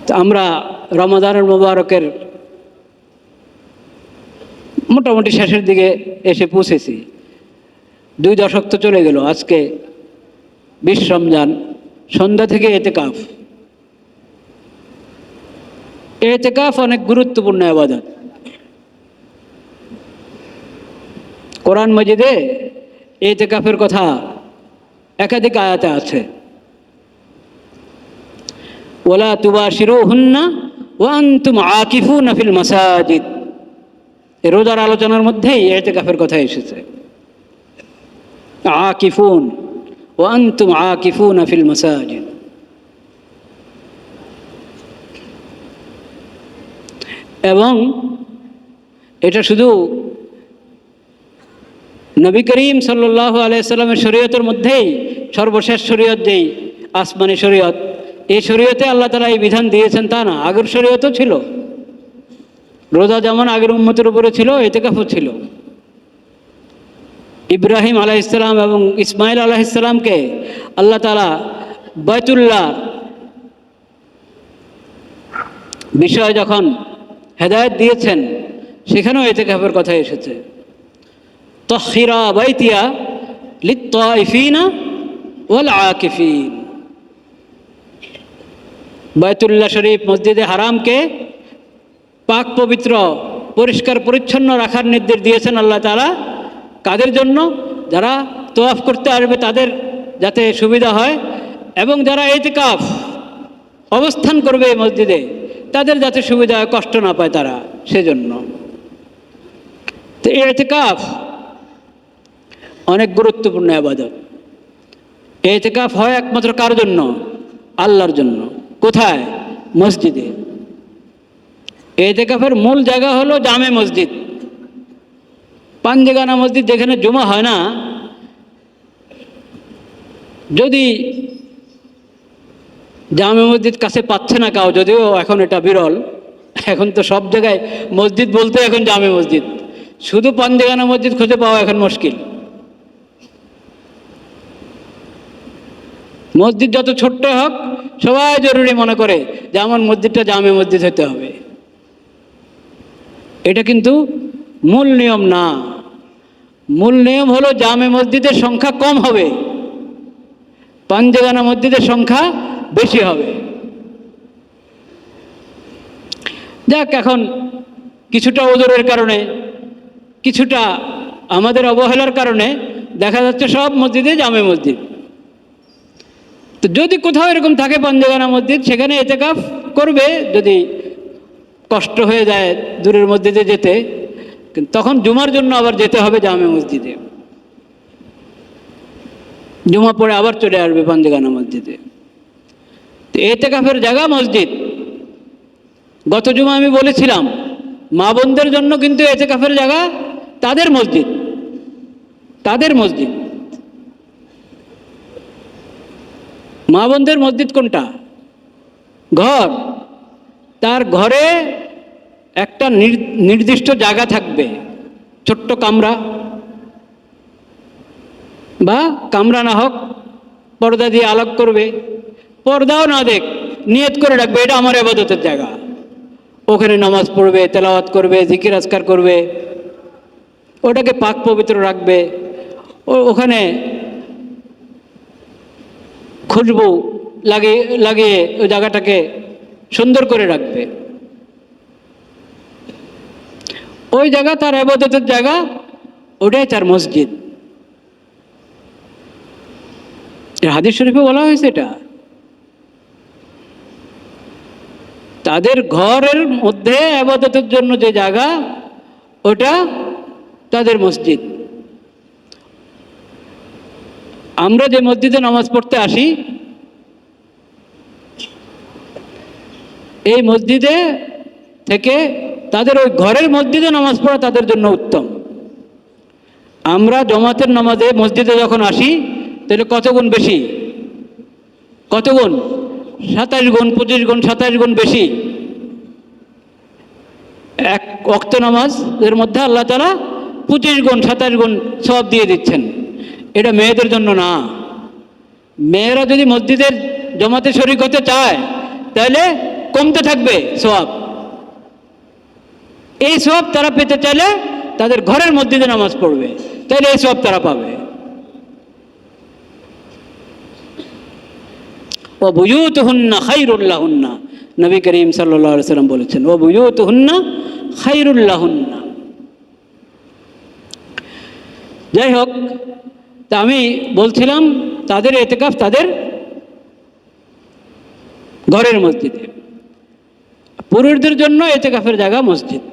তো আমরা রমাদানুল মুবারকের মোটামুটি শেষের দিকে এসে পৌঁছেছি। 2 দশক তো চলে গেল। আজকে 20 রমজান, সন্ধ্যা থেকে এতেকাফ। এতেকাফ অনেক গুরুত্বপূর্ণ ইবাদত। কোরআন মাজিদে এতেকাফের কথা একাধিক আয়াতে আছে। ওয়ালা তুবাশিরুহুন্না ওয়া আনতুম আকিফুনা ফিল মাসাজিদ। এই রোজার আলোচনার মধ্যেই এতেকাফের কথা এসেছে। আকিফুন ওয়া আনতুম আকিফুনা ফিল মাসাজিদ। এবং এটা শুধু নবী করিম সাল্লাল্লাহু আলাইহি সাল্লামের শরীয়তের মধ্যেই সর্বশেষ শরীয়ত, যেই আসমানি শরীয়ত, এই শরীয়তে আল্লাহ তাআলা এই বিধান দিয়েছেন তা না, আগের শরীয়তও ছিল। রোজা যেমন আগের উম্মতের উপরে ছিল, ইতিকাফও ছিল। ইব্রাহিম আলাইহিস সালাম এবং ইসমাইল আলাইহিস সালামকে আল্লাহ তাআলা বাইতুল্লাহ বিষয় যখন হেদায়েত দিয়েছেন, সেখানেও ইতিকাফের কথা এসেছে। তাহহিরা বাইতিয়া লিত-তাইফিনা ওয়াল আকিফিন। বাইতুল্লাহ শরীফ, মসজিদে হারামকে পাক পবিত্র, পরিষ্কার পরিচ্ছন্ন রাখার নির্দেশ দিয়েছেন আল্লাহ তাআলা। কাদের জন্য? যারা তওয়াফ করতে আসবে তাদের যাতে সুবিধা হয়, এবং যারা ইতিকাফ অবস্থান করবে এই মসজিদে তাদের যাতে সুবিধা হয়, কষ্ট না পায় তারা, সেজন্য। তো এই ইতিকাফ অনেক গুরুত্বপূর্ণ ইবাদত। এই ইতিকাফ হয় একমাত্র কার জন্য? আল্লাহর জন্য। কোথায়? মসজিদে। এই ইতিকাফের মূল জায়গা হলো জামে মসজিদ, পাঞ্জেগানা মসজিদ, যেখানে জুমা হয় না। যদি জামে মসজিদ কাছে পাচ্ছে না কাউ, যদিও এখন এটা বিরল, এখন তো সব জায়গায় মসজিদ বলতে এখন জামে মসজিদ, শুধু পাঞ্জেগানা মসজিদ খুঁজে পাওয়া এখন মুশকিল। মসজিদ যত ছোট্ট হোক, সবাই জরুরি মনে করে যে আমার মসজিদটা জামে মসজিদ হতে হবে। এটা কিন্তু মূল নিয়ম না। মূল নিয়ম হলো জামে মসজিদের সংখ্যা কম হবে, পাঞ্জেগানা মসজিদের সংখ্যা বেশি হবে। যাক, এখন কিছুটা ওজোরের কারণে, কিছুটা আমাদের অবহেলার কারণে দেখা যাচ্ছে সব মসজিদে জামে মসজিদ। তো যদি কোথাও এরকম থাকে পাঞ্জেগানা মসজিদ, সেখানে ইতিকাফ করবে। যদি কষ্ট হয়ে যায় দূরের মসজিদে যেতে, তখন জুমার জন্য আবার যেতে হবে জামে মসজিদে। জুমা পড়ে আবার চলে আসবে পাঞ্জেগানা মসজিদে। তো ইতিকাফের জায়গা মসজিদ। গত জুমা আমি বলেছিলাম, মা বোনদের জন্য কিন্তু ইতিকাফের জায়গা তাদের মসজিদ, তাদের মসজিদ। মা বোনদের মসজিদ কোনটা? ঘর। তার ঘরে একটা নির্দিষ্ট জায়গা থাকবে, ছোট্ট কামরা, বা কামরা না হোক পর্দা দিয়ে আলাপ করবে, পর্দাও না দেখ, নিয়ত করে রাখবে এটা আমার ইবাদতের জায়গা। ওখানে নামাজ পড়বে, তেলাওয়াত করবে, জিকির আজকার করবে, ওটাকে পাক পবিত্র রাখবে। ওখানে খুশবু লাগিয়ে ওই জায়গাটাকে সুন্দর করে রাখবে। ওই জায়গা তার ইবাদতের জায়গা, ওটাই তার মসজিদ। হাদিস শরীফে বলা হয়েছে এটা। তাদের ঘরের মধ্যে ইবাদতের জন্য যে জায়গা, ওটা তাদের মসজিদ। আমরা যে মসজিদে নামাজ পড়তে আসি, এই মসজিদে থেকে তাদের ওই ঘরের মসজিদে নামাজ পড়া তাদের জন্য উত্তম। আমরা জমাতের নামাজে মসজিদে যখন আসি, তাহলে কত গুণ বেশি? কত গুণ? 27 গুণ, 25 গুণ, 27 গুণ বেশি। এক ওয়াক্ত নামাজের মধ্যে আল্লাহ তাআলা 25 গুণ, 27 গুণ সওয়াব দিয়ে দিচ্ছেন। এটা মেয়েদের জন্য না। মেয়েরা যদি মসজিদের জমাতে শরীক হতে চায়, তাহলে কমতে থাকবে সওয়াব। এই সওয়াব তারা পেতে চাইলে তাদের ঘরের মসজিদে নামাজ পড়বে, তাহলে এই সওয়াব তারা পাবে। ও বুয়ুতুহুন্না খায়রুল লাহুন্না, নবী করিম সাল্লাল্লাহু আলাইহি ওয়াসাল্লাম বলেছেন ও বুয়ুতুহুন্না খায়রুল লাহুন্না। যাই হোক, তা আমি বলছিলাম তাদের ইতিকাফ তাদের ঘরের মসজিদে, পুরুষদের জন্য ইতিকাফের জায়গা মসজিদ।